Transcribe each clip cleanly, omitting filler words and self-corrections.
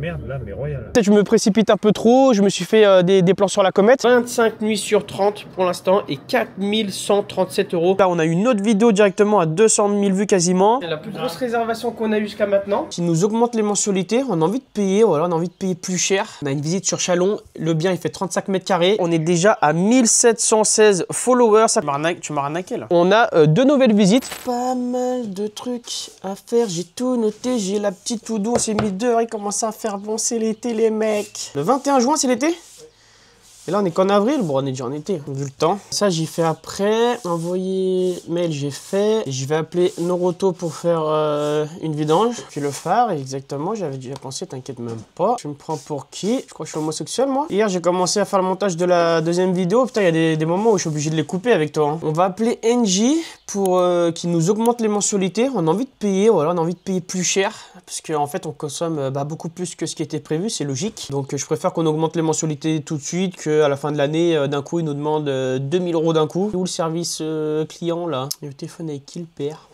merde là, mais royal. Peut-être je me précipite un peu trop, je me suis fait des plans sur la comète. 25 nuits sur 30 pour l'instant et 4137 €. Là, on a une autre vidéo directement à 200 000 vues quasiment. C'est la plus grosse réservation qu'on a eu jusqu'à maintenant. Qui nous augmente les mensualités, on a envie de payer, voilà, on a envie de payer plus cher. On a une visite sur Chalon, le bien il fait 35 mètres carrés. On est déjà à 1716 followers. Tu m'as arnaqué là. On a 2 nouvelles visites. Pas mal de trucs à faire, j'ai tout noté, j'ai la petite to do, on s'est mis dehors, il commence à faire bon, c'est l'été les mecs. Le 21 juin c'est l'été? Et là on est qu'en avril, bon on est déjà en été, vu le temps. Ça j'y fais après, envoyer mail j'ai fait. Et je vais appeler Noroto pour faire une vidange. Puis le phare, exactement, j'avais déjà pensé, t'inquiète même pas. Tu me prends pour qui? Je crois que je suis homosexuel moi. Hier j'ai commencé à faire le montage de la deuxième vidéo. Putain il y a des moments où je suis obligé de les couper avec toi. Hein. On va appeler NJ pour qu'il nous augmente les mensualités. On a envie de payer, voilà, on a envie de payer plus cher. Parce qu'en fait on consomme beaucoup plus que ce qui était prévu, c'est logique. Donc je préfère qu'on augmente les mensualités tout de suite que à la fin de l'année, d'un coup, ils nous demandent 2000 € d'un coup. Où le service client, là? Et le téléphone avec qui le père?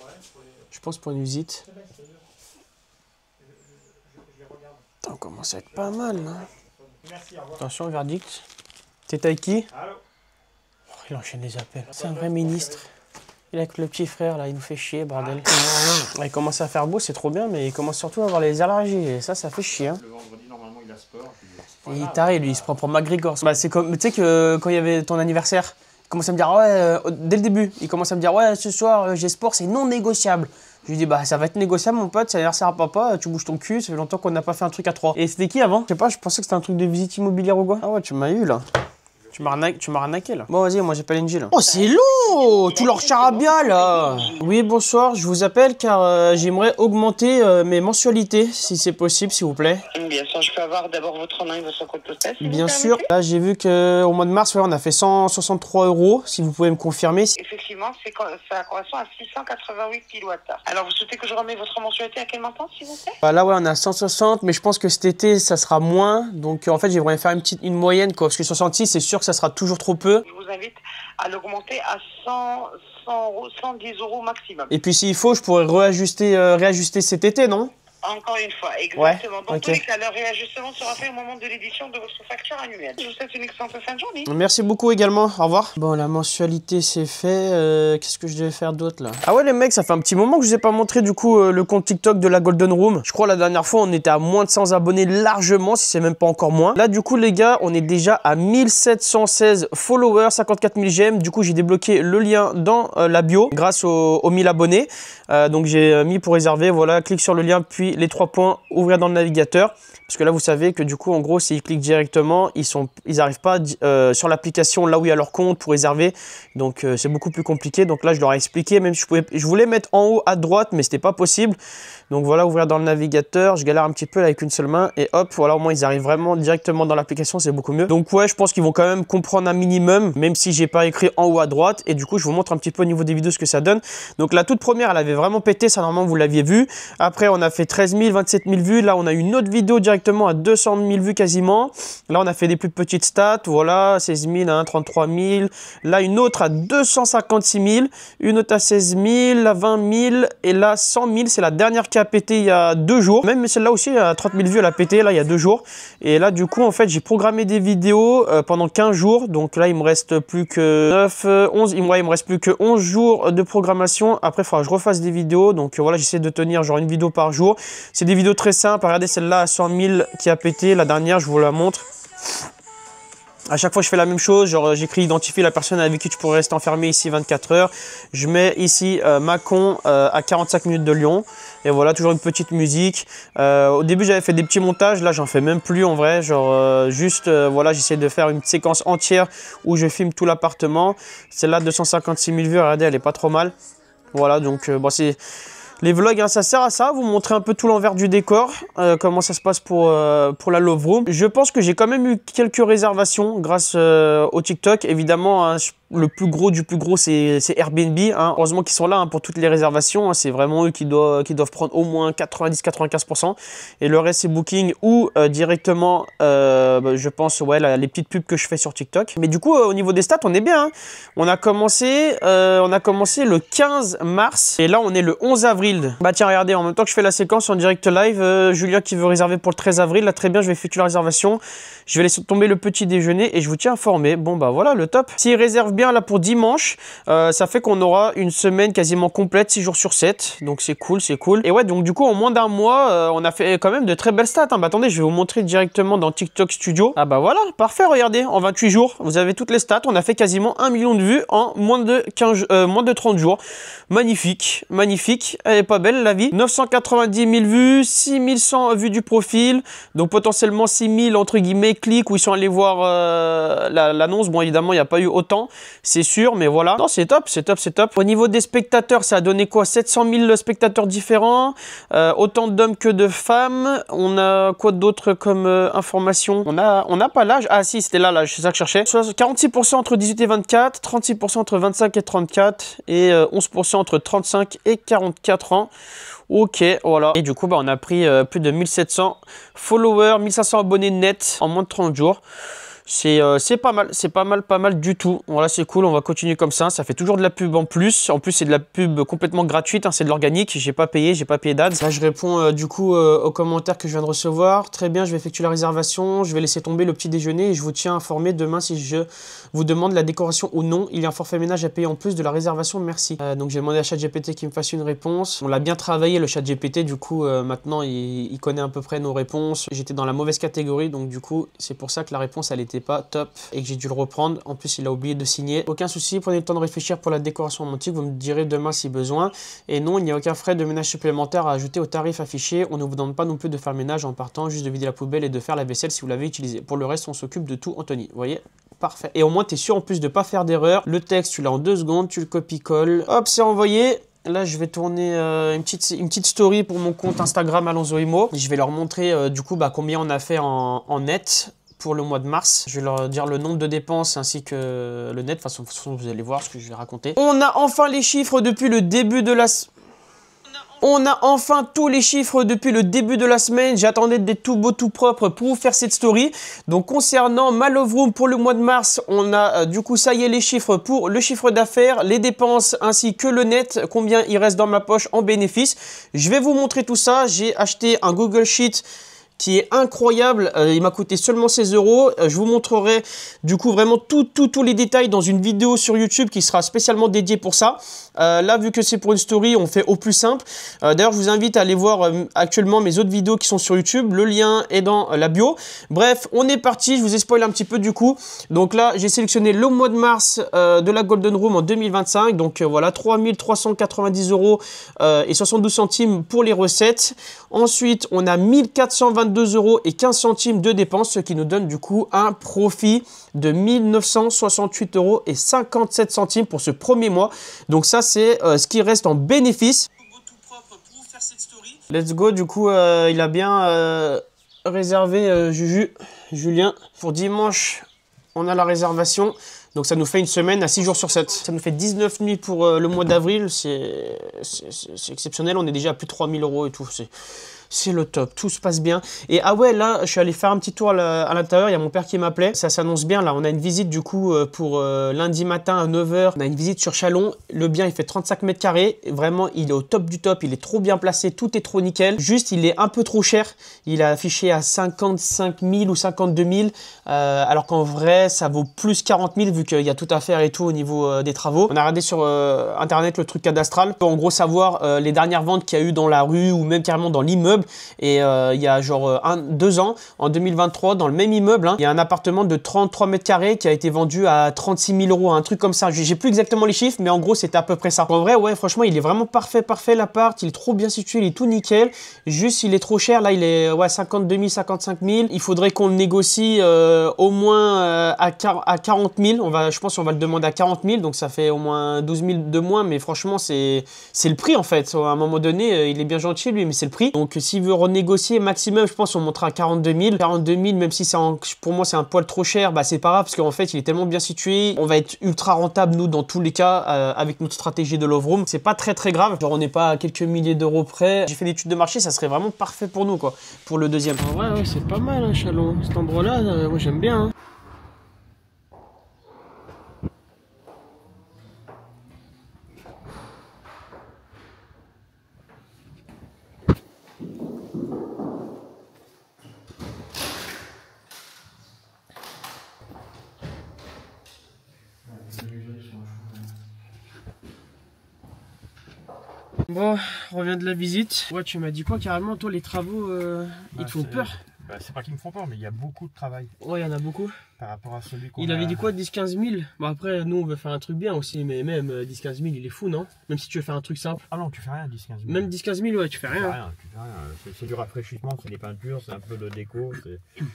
Je pense pour une visite. Putain, on commence à être pas mal, là. Attention, verdict. T'es avec qui? Oh, il enchaîne les appels. C'est un vrai ministre. Il est avec le petit frère, là, il nous fait chier, bordel. Il commence à faire beau, c'est trop bien, mais il commence surtout à avoir les allergies. Et ça fait chier. Hein. Le vendredi, normalement, il a sport. Et il taré, lui, il se prend pour McGregor. Bah, c'est comme, tu sais que quand il y avait ton anniversaire, il commence à me dire, ouais, dès le début, il commence à me dire, ouais, ce soir, j'ai sport, c'est non négociable. Je lui dis, bah, ça va être négociable, mon pote, c'est l'anniversaire à papa, tu bouges ton cul, ça fait longtemps qu'on n'a pas fait un truc à 3. Et c'était qui avant? Je sais pas, je pensais que c'était un truc de visite immobilière ou quoi. Ah ouais, tu m'as eu là. Tu m'as arnaqué là. Bon, vas-y, moi j'appelle NJ là. Oh, c'est lourd! Tout leur charabia là! Oui, bonsoir, je vous appelle car j'aimerais augmenter mes mensualités, si c'est possible, s'il vous plaît. Bien sûr, je peux avoir d'abord votre nom et votre code postal. Bien sûr. Là, j'ai vu qu'au mois de mars, ouais, on a fait 163 €, si vous pouvez me confirmer. Effectivement, ça correspond à 688 kWh. Alors, vous souhaitez que je remette votre mensualité à quel montant, s'il vous plaît? Bah, là, ouais, on a 160, mais je pense que cet été, ça sera moins. Donc, en fait, j'aimerais faire une moyenne, quoi. Parce que 66, c'est sûr que ça sera toujours trop peu. Je vous invite à l'augmenter à 110 € maximum. Et puis, s'il faut, je pourrais réajuster cet été, non? Encore une fois, exactement. Ouais, Dans ok. tous les cas, le réajustement sera fait au moment de l'édition de votre facture annuelle. Je vous souhaite une excellente fin de journée. Merci beaucoup également, au revoir. Bon, la mensualité c'est fait, qu'est-ce que je devais faire d'autre là? Ah ouais les mecs, ça fait un petit moment que je vous ai pas montré du coup le compte TikTok de la Golden Room. Je crois la dernière fois on était à moins de 100 abonnés largement, si c'est même pas encore moins. Là du coup les gars, on est déjà à 1716 followers, 54 000 j'aime. Du coup j'ai débloqué le lien dans la bio grâce aux 1000 abonnés. Donc j'ai mis pour réserver, voilà, clique sur le lien puis les 3 points, ouvrir dans le navigateur. Parce que là, vous savez que du coup, en gros, s'ils cliquent directement, ils n'arrivent pas sur l'application là où il y a leur compte pour réserver. Donc, c'est beaucoup plus compliqué. Donc là, je leur ai expliqué. Même je voulais mettre en haut à droite, mais c'était pas possible. Donc voilà, ouvrir dans le navigateur. Je galère un petit peu là, avec une seule main. Et hop, voilà, au moins, ils arrivent vraiment directement dans l'application. C'est beaucoup mieux. Donc ouais, je pense qu'ils vont quand même comprendre un minimum, même si j'ai pas écrit en haut à droite. Et du coup, je vous montre un petit peu au niveau des vidéos ce que ça donne. Donc la toute première, elle avait vraiment pété. Ça, normalement, vous l'aviez vu. Après, on a fait 13 000, 27 000 vues. Là, on a une autre vidéo directement à 200 000 vues quasiment. Là, on a fait des plus petites stats. Voilà, 16 000, hein, 33 000. Là, une autre à 256 000. Une autre à 16 000, là, 20 000. Et là, 100 000. C'est la dernière qui a pété il y a 2 jours. Même celle-là aussi, à 30 000 vues, elle a pété là, il y a 2 jours. Et là, du coup, en fait, j'ai programmé des vidéos pendant 15 jours. Donc là, il me reste plus que 9, 11. Il me reste plus que 11 jours de programmation. Après, il faudra que je refasse des vidéos. Donc voilà, j'essaie de tenir genre une vidéo par jour. C'est des vidéos très simples. Regardez celle-là à 100 000 qui a pété. La dernière, je vous la montre. À chaque fois, je fais la même chose. Genre, j'écris identifier la personne avec qui tu pourrais rester enfermé ici 24 heures. Je mets ici Mâcon à 45 minutes de Lyon. Et voilà, toujours une petite musique. Au début, j'avais fait des petits montages. Là, j'en fais même plus en vrai. Genre, voilà, j'essaie de faire une séquence entière où je filme tout l'appartement. Celle-là, 256 000 vues. Regardez, elle est pas trop mal. Voilà, donc, bon, c'est... Les vlogs, hein, ça sert à ça, vous montrer un peu tout l'envers du décor, comment ça se passe pour la Love Room. Je pense que j'ai quand même eu quelques réservations grâce au TikTok. Évidemment, hein, le plus gros du plus gros, c'est Airbnb. Hein. Heureusement qu'ils sont là hein, pour toutes les réservations. Hein. C'est vraiment eux qui doivent prendre au moins 90-95%. Et le reste, c'est Booking ou directement, je pense, ouais, les petites pubs que je fais sur TikTok. Mais du coup, au niveau des stats, on est bien. Hein. On a commencé le 15 mars et là, on est le 11 avril. Bah tiens, regardez, en même temps que je fais la séquence en direct live, Julien qui veut réserver pour le 13 avril. Là, très bien, je vais effectuer la réservation. Je vais laisser tomber le petit déjeuner et je vous tiens informé. Bon, bah voilà, le top. S'il réserve bien là pour dimanche, ça fait qu'on aura une semaine quasiment complète, 6 jours sur 7. Donc c'est cool, c'est cool. Et ouais, donc du coup, en moins d'un mois, on a fait quand même de très belles stats. Hein. Bah attendez, je vais vous montrer directement dans TikTok Studio. Ah bah voilà, parfait, regardez, en 28 jours, vous avez toutes les stats. On a fait quasiment 1 million de vues en moins de 30 jours. Magnifique, magnifique. Elle est pas belle la vie. 990 000 vues, 6100 vues du profil. Donc potentiellement 6000 entre guillemets clics où ils sont allés voir l'annonce. Bon, évidemment, il n'y a pas eu autant, c'est sûr, mais voilà. Non, c'est top, c'est top, c'est top. Au niveau des spectateurs, ça a donné quoi? 700 000 spectateurs différents, autant d'hommes que de femmes. On a quoi d'autre comme information? On n'a pas l'âge. Ah si, c'était là, c'est ça que je cherchais. 46% entre 18 et 24, 36% entre 25 et 34 et 11% entre 35 et 44 ans. Ok, voilà. Et du coup, bah, on a pris plus de 1700 followers, 1500 abonnés net en moins de 30 jours. C'est pas mal, c'est pas mal du tout. Voilà, c'est cool, on va continuer comme ça. Ça fait toujours de la pub en plus. En plus, c'est de la pub complètement gratuite, hein, c'est de l'organique. J'ai pas payé d'ads. Là, je réponds du coup aux commentaires que je viens de recevoir. Très bien, je vais effectuer la réservation. Je vais laisser tomber le petit déjeuner et je vous tiens informé demain si je vous demande la décoration ou non. Il y a un forfait ménage à payer en plus de la réservation, merci. Donc, j'ai demandé à ChatGPT qu'il me fasse une réponse. On l'a bien travaillé, le ChatGPT. Du coup, maintenant, il connaît à peu près nos réponses. J'étais dans la mauvaise catégorie, donc du coup, c'est pour ça que la réponse, elle était pas top et que j'ai dû le reprendre. En plus, il a oublié de signer. Aucun souci, prenez le temps de réfléchir pour la décoration romantique. Vous me direz demain si besoin. Et non, il n'y a aucun frais de ménage supplémentaire à ajouter au tarif affiché. On ne vous demande pas non plus de faire le ménage en partant, juste de vider la poubelle et de faire la vaisselle si vous l'avez utilisé. Pour le reste, on s'occupe de tout, Anthony. Vous voyez? Parfait. Et au moins, tu es sûr en plus de pas faire d'erreur. Le texte, tu l'as en 2 secondes, tu le copies-colles. Hop, c'est envoyé. Là, je vais tourner une petite story pour mon compte Instagram Alonso Imo. Je vais leur montrer du coup combien on a fait en net pour le mois de mars. Je vais leur dire le nombre de dépenses ainsi que le net. De toute façon, vous allez voir ce que je vais raconter. On a enfin les chiffres depuis le début de la... On a enfin tous les chiffres depuis le début de la semaine. J'attendais d'être tout beau, tout propre pour vous faire cette story. Donc, concernant My Love Room pour le mois de mars, on a du coup, ça y est, les chiffres pour le chiffre d'affaires, les dépenses ainsi que le net, combien il reste dans ma poche en bénéfice. Je vais vous montrer tout ça. J'ai acheté un Google Sheet qui est incroyable, il m'a coûté seulement 16 €. Je vous montrerai du coup vraiment tous les détails dans une vidéo sur YouTube qui sera spécialement dédiée pour ça. Là, vu que c'est pour une story, on fait au plus simple. D'ailleurs, je vous invite à aller voir actuellement mes autres vidéos qui sont sur YouTube. Le lien est dans la bio. Bref, on est parti. Je vous ai spoilé un petit peu du coup. Donc là, j'ai sélectionné le mois de mars de la Golden Room en 2025. Donc voilà, 3 390 € et 72 centimes pour les recettes. Ensuite, on a 1422 € et 15 centimes de dépenses, ce qui nous donne du coup un profit de 1968 € et 57 centimes pour ce premier mois. Donc ça, c'est ce qui reste en bénéfice. Let's go, du coup, il a bien réservé Julien. Pour dimanche, on a la réservation. Donc ça nous fait une semaine à 6 jours sur 7. Ça nous fait 19 nuits pour le mois d'avril. C'est exceptionnel. On est déjà à plus de 3000 € et tout. C'est le top, tout se passe bien. Et ah ouais, là, je suis allé faire un petit tour à l'intérieur, il y a mon père qui m'appelait. Ça s'annonce bien, là, on a une visite du coup pour lundi matin à 9 h. On a une visite sur Chalon. Le bien, il fait 35 mètres carrés. Vraiment, il est au top du top, il est trop bien placé, tout est trop nickel. Juste, il est un peu trop cher. Il a affiché à 55 000 ou 52 000, alors qu'en vrai, ça vaut plus 40 000 vu qu'il y a tout à faire et tout au niveau des travaux. On a regardé sur Internet le truc cadastral. On peut en gros savoir les dernières ventes qu'il y a eu dans la rue ou même carrément dans l'immeuble. Et il y a genre 2 ans, en 2023, dans le même immeuble, hein, il y a un appartement de 33 mètres carrés qui a été vendu à 36 000 €, un truc comme ça. J'ai plus exactement les chiffres, mais en gros, c'était à peu près ça. En vrai, ouais, franchement, il est vraiment parfait l'appart. Il est trop bien situé, il est tout nickel. Juste, il est trop cher. Là, il est 52 000, 55 000. Il faudrait qu'on le négocie au moins à 40 000. Je pense qu'on va le demander à 40 000. Donc, ça fait au moins 12 000 de moins. Mais franchement, c'est le prix, en fait. À un moment donné, il est bien gentil, lui, mais c'est le prix. Donc, s'il veut renégocier, maximum, je pense, on montera à 42 000. 42 000, même si pour moi, c'est un poil trop cher, bah, c'est pas grave parce qu'en fait, il est tellement bien situé. On va être ultra rentable, nous, dans tous les cas, avec notre stratégie de Love Room. C'est pas très, très grave. Genre, on n'est pas à quelques milliers d'euros près. J'ai fait l'étude de marché, ça serait vraiment parfait pour nous, quoi, pour le deuxième. En vrai, ouais, c'est pas mal, hein, Chalon. Cet endroit-là, moi, j'aime bien. Hein. Bon, on revient de la visite. Ouais, tu m'as dit quoi carrément, toi, les travaux, ils te font peur? Bah, c'est pas qu'ils me font peur, mais il y a beaucoup de travail. Ouais, il y en a beaucoup. Par rapport à celui qu'on Il avait dit quoi, 10-15 000? Bon, après, nous, on veut faire un truc bien aussi, mais même 10-15 000, il est fou, non? Même si tu veux faire un truc simple. Ah non, tu fais rien, 10-15 000. Même 10-15 000, ouais, tu fais rien. Tu fais rien. C'est du rafraîchissement, c'est des peintures, c'est un peu de déco.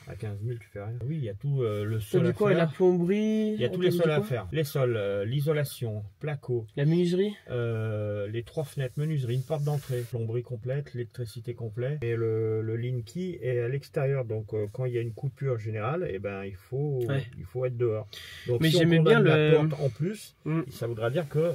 À 15 000, tu fais rien. Oui, il y a tout le sol à quoi, faire. La plomberie. Il y a tous les sols à faire. Les sols, l'isolation, placo. La menuiserie. Les 3 fenêtres, menuiserie, une porte d'entrée, plomberie complète, l'électricité complète. Et le Linky est à l'extérieur. Donc quand il y a une coupure générale, eh ben, il faut être dehors. Donc mais si j'aimais bien la porte en plus, ça voudra dire que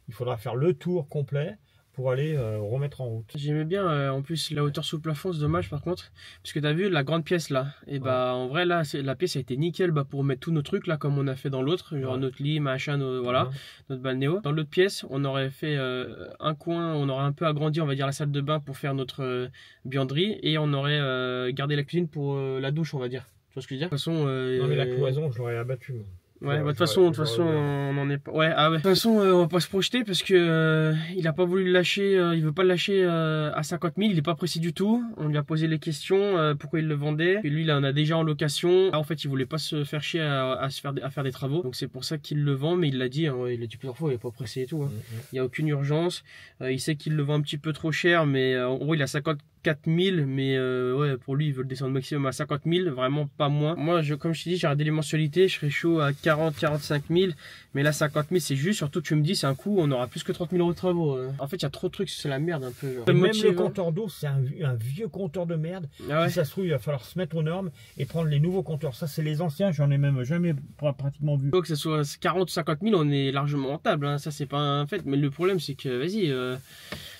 il faudra faire le tour complet pour aller remettre en route. J'aimais bien en plus la hauteur sous plafond, c'est dommage par contre, parce que tu as vu la grande pièce là, et bah en vrai là la pièce a été nickel pour mettre tous nos trucs là comme on a fait dans l'autre, genre notre lit, machin, voilà, notre balnéo. Dans l'autre pièce, on aurait fait un coin, on aurait un peu agrandi, on va dire la salle de bain pour faire notre buanderie, et on aurait gardé la cuisine pour la douche, on va dire. Tu vois ce que je veux dire? De toute façon, non mais la cloison, je l'aurais abattue. Ouais, bah, de toute façon, on en est pas. Ouais, ah ouais. De toute façon, on va pas se projeter parce que il a pas voulu le lâcher. Il veut pas le lâcher à 50 000. Il est pas précis du tout. On lui a posé les questions pourquoi il le vendait. Et lui, il en a déjà en location. En fait, il voulait pas se faire chier à faire des travaux. Donc c'est pour ça qu'il le vend. Mais il l'a dit. Hein, il l'a dit plusieurs fois. Il est pas pressé et tout. Hein. Il y a aucune urgence. Il sait qu'il le vend un petit peu trop cher, mais en gros, il a 54 000. Mais ouais, pour lui, il veut le descendre maximum à 50 000. Vraiment pas moins. Moi, comme je t'ai dit, j'ai regardé les mensualités. Je serais chaud à 40-45 000, mais là 50 000 c'est juste, surtout tu me dis c'est un coup, on aura plus que 30 000 euros de travaux. En fait il y a trop de trucs, c'est la merde un peu. Genre. Même le compteur d'eau c'est un vieux compteur de merde, si ça se trouve il va falloir se mettre aux normes et prendre les nouveaux compteurs, ça c'est les anciens, j'en ai même jamais pratiquement vu. Il faut que ce soit 40 ou 50 000, on est largement rentable, hein. Ça c'est pas un fait, mais le problème c'est que vas-y,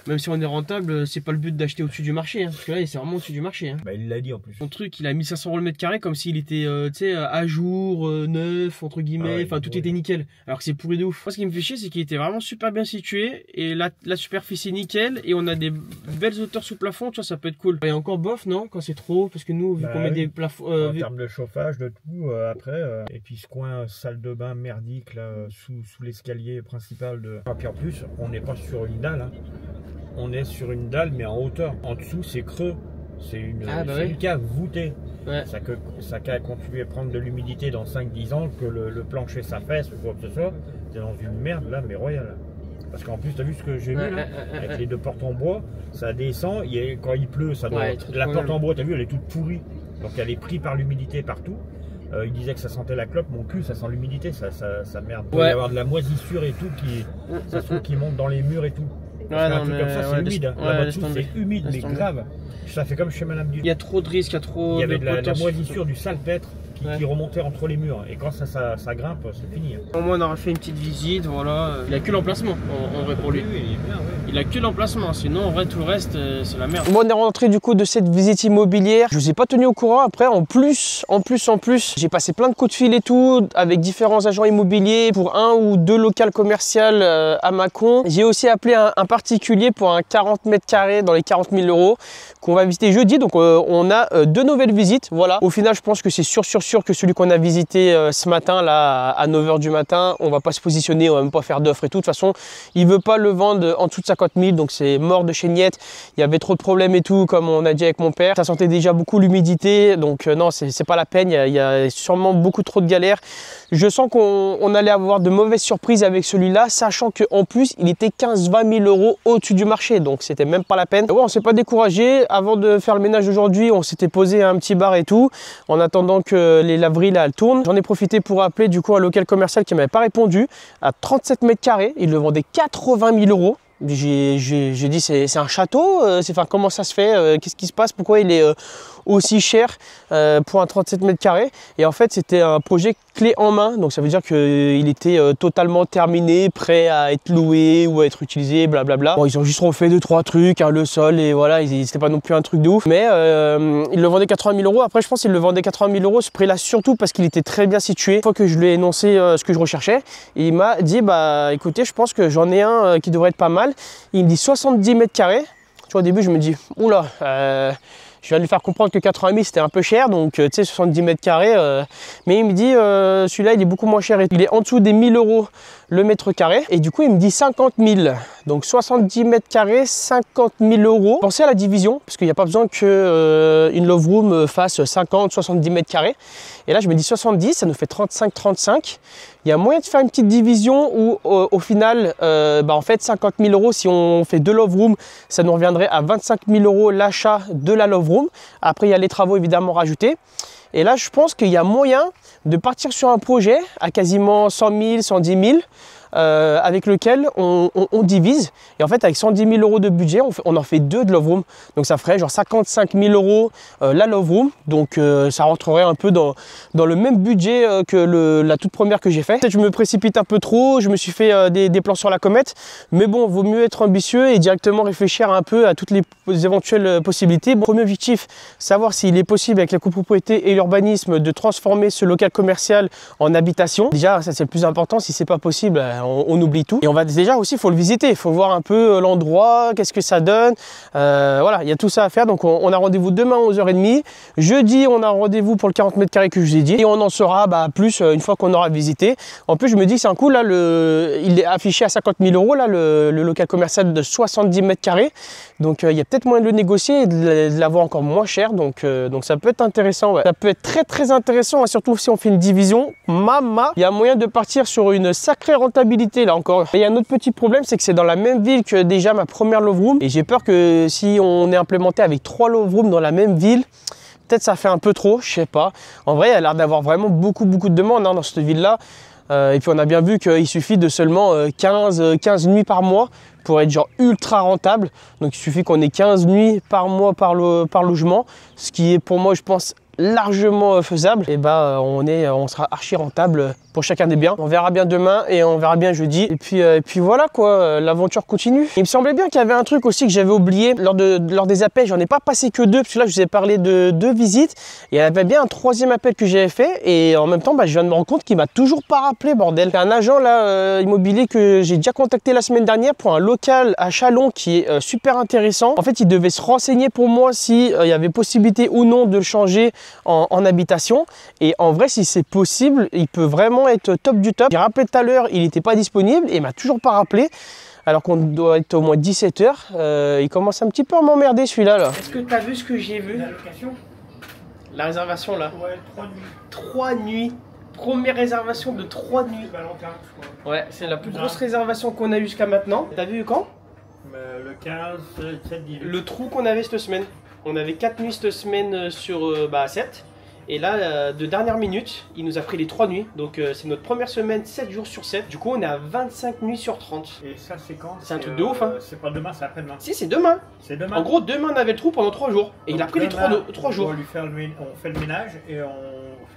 même si on est rentable, c'est pas le but d'acheter au-dessus du marché, hein, parce que là c'est vraiment au-dessus du marché. Hein. Bah il l'a dit en plus. Son truc il a 1500 € le mètre carré comme s'il était tu sais à jour, neuf entre guillemets, enfin tout était nickel, alors que c'est pourri de ouf. Moi ce qui me fait chier c'est qu'il était vraiment super bien situé et la superficie nickel et on a des belles hauteurs sous plafond, tu vois, ça peut être cool. Et encore bof non quand c'est trop, parce que nous vu qu'on met des plafonds en termes de chauffage, de tout après et puis ce coin salle de bain merdique là sous l'escalier principal de. Et puis en plus on n'est pas sur une dalle, hein. On est sur une dalle mais en hauteur. En dessous c'est creux. C'est une cave voûtée. Ouais. Ça a continué à prendre de l'humidité dans 5-10 ans, que le plancher s'affaisse ou quoi que ce soit. C'est dans une merde là, mais royale. Parce qu'en plus, tu as vu ce que j'ai vu là, avec les 2 portes en bois, ça descend, quand il pleut, ça doit. La porte en bois, tu as vu, elle est toute pourrie. Donc elle est prise par l'humidité partout. Il disait que ça sentait la clope, mon cul, ça sent l'humidité, ça merde. Il doit y avoir de la moisissure et tout qui monte dans les murs et tout. Parce qu'un truc comme ça, c'est humide. Là-bas dessous, c'est humide, mais grave. Ça fait comme chez Madame Dupont. Il y a trop de risques, il y a trop. Il y avait de la moisissure, du salpêtre qui remontait entre les murs. Et quand ça grimpe, c'est fini. Au moins, on aura fait une petite visite, voilà. Il a que l'emplacement, en vrai, pour lui. Oui, il est bien, oui. Il a que l'emplacement, sinon, en vrai, tout le reste, c'est la merde. Bon, on est rentré du coup de cette visite immobilière. Je vous ai pas tenu au courant. Après, en plus, j'ai passé plein de coups de fil et tout, avec différents agents immobiliers pour 1 ou 2 locales commerciales à Mâcon. J'ai aussi appelé un particulier pour un 40 mètres carrés dans les 40 000 € qu'on va visiter jeudi. Donc, on a 2 nouvelles visites. Voilà. Au final, je pense que c'est sûr que celui qu'on a visité ce matin, là, à 9 h du matin, on va pas se positionner, on va même pas faire d'offres et tout. De toute façon, il veut pas le vendre en dessous de 50 000, donc c'est mort de chez Niette. Il y avait trop de problèmes et tout, comme on a dit avec mon père. Ça sentait déjà beaucoup l'humidité, donc non, c'est pas la peine. Il y a sûrement beaucoup trop de galères. Je sens qu'on allait avoir de mauvaises surprises avec celui-là, sachant qu'en plus, il était 15-20 000 € au-dessus du marché, donc c'était même pas la peine. Ouais, on s'est pas découragé. Avant de faire le ménage aujourd'hui, on s'était posé un petit bar et tout, en attendant que les laveries là, elles tournent. J'en ai profité pour appeler du coup un local commercial qui m'avait pas répondu, à 37 mètres carrés. Il le vendait 80 000 €. J'ai dit c'est un château, enfin, comment ça se fait, qu'est-ce qui se passe, pourquoi il est aussi cher pour un 37 mètres carrés. Et en fait c'était un projet clé en main, donc ça veut dire qu'il était totalement terminé, prêt à être loué ou à être utilisé, blablabla. Bon, ils ont juste refait 2-3 trucs, hein, le sol, et voilà, c'était pas non plus un truc de ouf. Mais ils le vendaient 80 000 €. Après je pense qu'ils le vendaient 80 000 € ce prix là, surtout parce qu'il était très bien situé. Une fois que je lui ai énoncé ce que je recherchais, il m'a dit bah écoutez, je pense que j'en ai un qui devrait être pas mal. Il me dit 70 mètres carrés. Tu vois, au début je me dis oula, je viens de lui faire comprendre que 80 000 c'était un peu cher, donc tu sais 70 mètres carrés. Mais il me dit celui-là il est beaucoup moins cher, il est en dessous des 1 000 € le mètre carré. Et du coup il me dit 50 000. Donc 70 mètres carrés, 50 000 €. Pensez à la division, parce qu'il n'y a pas besoin qu'une love room fasse 50, 70 mètres carrés. Et là je me dis 70, ça nous fait 35, 35. Il y a moyen de faire une petite division où au final, en fait 50 000 €, si on fait 2 love rooms, ça nous reviendrait à 25 000 € l'achat de la love room. Après il y a les travaux évidemment rajoutés. Et là je pense qu'il y a moyen de partir sur un projet à quasiment 100 000, 110 000. Avec lequel on divise, et en fait avec 110 000 € de budget on en fait 2 de love room, donc ça ferait genre 55 000 € la love room, donc ça rentrerait un peu dans le même budget que la toute première que j'ai fait. Peut-être je me précipite un peu trop, je me suis fait des plans sur la comète, mais bon, vaut mieux être ambitieux et directement réfléchir un peu à toutes les éventuelles possibilités. Bon, premier objectif, savoir s'il est possible avec la copropriété et l'urbanisme de transformer ce local commercial en habitation. Déjà ça c'est le plus important, si c'est pas possible on oublie tout. Et on va déjà aussi, il faut le visiter, il faut voir un peu l'endroit, qu'est-ce que ça donne. Voilà, il y a tout ça à faire. Donc on a rendez-vous demain à 11h30. Jeudi, on a rendez-vous pour le 40 mètres carrés que je vous ai dit. Et on en saura plus une fois qu'on aura visité. En plus, je me dis que c'est un coup, là, il est affiché à 50 000 € là, le local commercial de 70 mètres carrés. Donc il y a peut-être moyen de le négocier et de l'avoir encore moins cher. Donc ça peut être intéressant. Ouais. Ça peut être très très intéressant, hein, surtout si on fait une division. Il y a moyen de partir sur une sacrée rentabilité là encore. Et il y a un autre petit problème, c'est que c'est dans la même ville que déjà ma première love room. Et j'ai peur que si on est implémenté avec 3 love rooms dans la même ville, peut-être ça fait un peu trop, je sais pas. En vrai, il y a l'air d'avoir vraiment beaucoup de demandes hein, dans cette ville-là. Et puis on a bien vu qu'il suffit de seulement 15 nuits par mois pour être genre ultra rentable. Donc il suffit qu'on ait 15 nuits par mois par logement, ce qui est pour moi, je pense, largement faisable. Et on sera archi rentable pour chacun des biens. On verra bien demain et on verra bien jeudi. Et puis voilà quoi, l'aventure continue. Il me semblait bien qu'il y avait un truc aussi que j'avais oublié lors des appels. J'en ai pas passé que 2, parce que là je vous ai parlé de 2 visites. Et il y avait bien un 3e appel que j'avais fait. Et en même temps, je viens de me rendre compte qu'il m'a toujours pas rappelé, bordel. C'est un agent là immobilier que j'ai déjà contacté la semaine dernière pour un local à Chalon qui est super intéressant. En fait, il devait se renseigner pour moi si il y avait possibilité ou non de le changer en habitation. Et en vrai, si c'est possible, il peut vraiment être top du top. J'ai rappelé tout à l'heure, il n'était pas disponible et il m'a toujours pas rappelé. Alors qu'on doit être au moins 17 h. Il commence un petit peu à m'emmerder celui-là. Là. Est-ce que tu as vu ce que j'ai vu? La location? La réservation là? Ouais, 3 nuits. 3 nuits. Première réservation de 3 nuits. Valentin, je crois. Ouais, c'est la plus grosse réservation qu'on a eu jusqu'à maintenant. T'as vu quand? Le 15, 7, 18. Le trou qu'on avait cette semaine. On avait 4 nuits cette semaine sur 7. Et là, de dernière minute, il nous a pris les 3 nuits. Donc c'est notre première semaine, 7 jours sur 7. Du coup, on est à 25 nuits sur 30. Et ça, c'est quand? C'est un truc de ouf, hein. C'est pas demain, c'est après-demain. Si, c'est demain. C'est demain. En gros, demain, on avait le trou pendant 3 jours. Et donc, il a pris les 3 jours. On fait le ménage et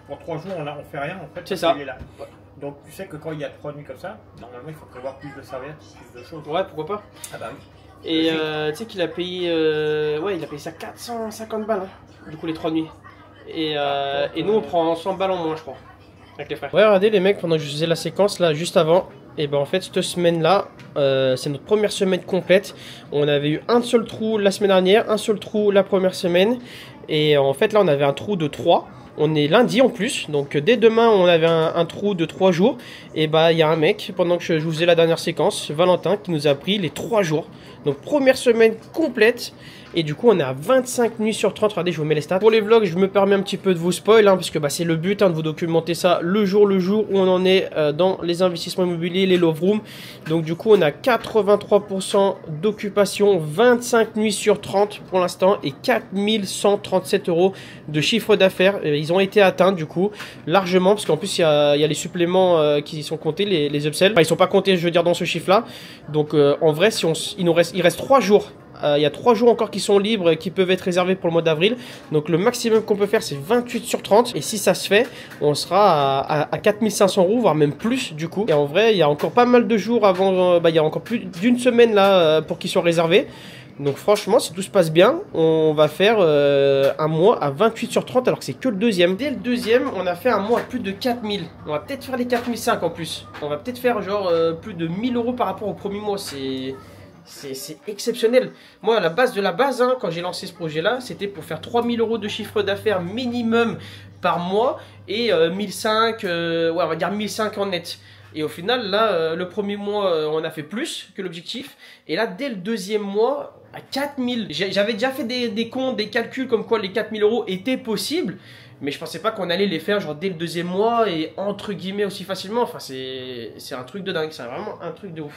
pour 3 jours, on fait rien en fait. C'est ça. Il est là. Ouais. Donc tu sais que quand il y a 3 nuits comme ça, normalement, il faut prévoir plus de serviettes, plus de choses. Ouais, pourquoi pas. Ah bah oui. Et tu sais qu'il a payé, il a payé ça 450 balles, hein, du coup les 3 nuits. Et nous on prend 100 balles en moins, je crois, avec les frères. Ouais, regardez les mecs, pendant que je faisais la séquence là, juste avant, et en fait cette semaine là, c'est notre première semaine complète. On avait eu un seul trou la semaine dernière, un seul trou la première semaine. Et en fait là on avait un trou de 3. On est lundi en plus, donc dès demain on avait un trou de 3 jours. Et il y a un mec, pendant que je vous faisais la dernière séquence, Valentin, qui nous a pris les 3 jours. Donc première semaine complète. Et du coup, on est à 25 nuits sur 30. Regardez, je vous mets les stats. Pour les vlogs, je me permets un petit peu de vous spoil, hein, parce que bah, c'est le but de vous documenter ça le jour où on en est dans les investissements immobiliers, les love rooms. Donc du coup, on a 83% d'occupation, 25 nuits sur 30 pour l'instant et 4137 € de chiffre d'affaires. Ils ont été atteints du coup largement, parce qu'en plus il y a les suppléments qui sont comptés, les upsells. Enfin, ils sont pas comptés, je veux dire, dans ce chiffre là. Donc en vrai, si il reste 3 jours. Il y a 3 jours encore qui sont libres, qui peuvent être réservés pour le mois d'avril. Donc le maximum qu'on peut faire, c'est 28 sur 30. Et si ça se fait, on sera à 4500 €, voire même plus du coup. Et en vrai, il y a encore pas mal de jours avant, il y a encore plus d'une semaine là pour qu'ils soient réservés. Donc franchement, si tout se passe bien, on va faire un mois à 28 sur 30, alors que c'est que le deuxième. Dès le deuxième, on a fait un mois à plus de 4000. On va peut-être faire les 4005 en plus. On va peut-être faire genre plus de 1000 € par rapport au premier mois. C'est exceptionnel. Moi, à la base de la base, hein, quand j'ai lancé ce projet-là, c'était pour faire 3000 € de chiffre d'affaires minimum par mois et 1005, ouais, on va dire 1005 en net. Et au final, là, le premier mois, on a fait plus que l'objectif. Et là, dès le deuxième mois, à 4000. J'avais déjà fait des comptes, des calculs comme quoi les 4000 € étaient possibles. Mais je pensais pas qu'on allait les faire genre dès le deuxième mois et entre guillemets aussi facilement. Enfin, c'est un truc de dingue. C'est vraiment un truc de ouf.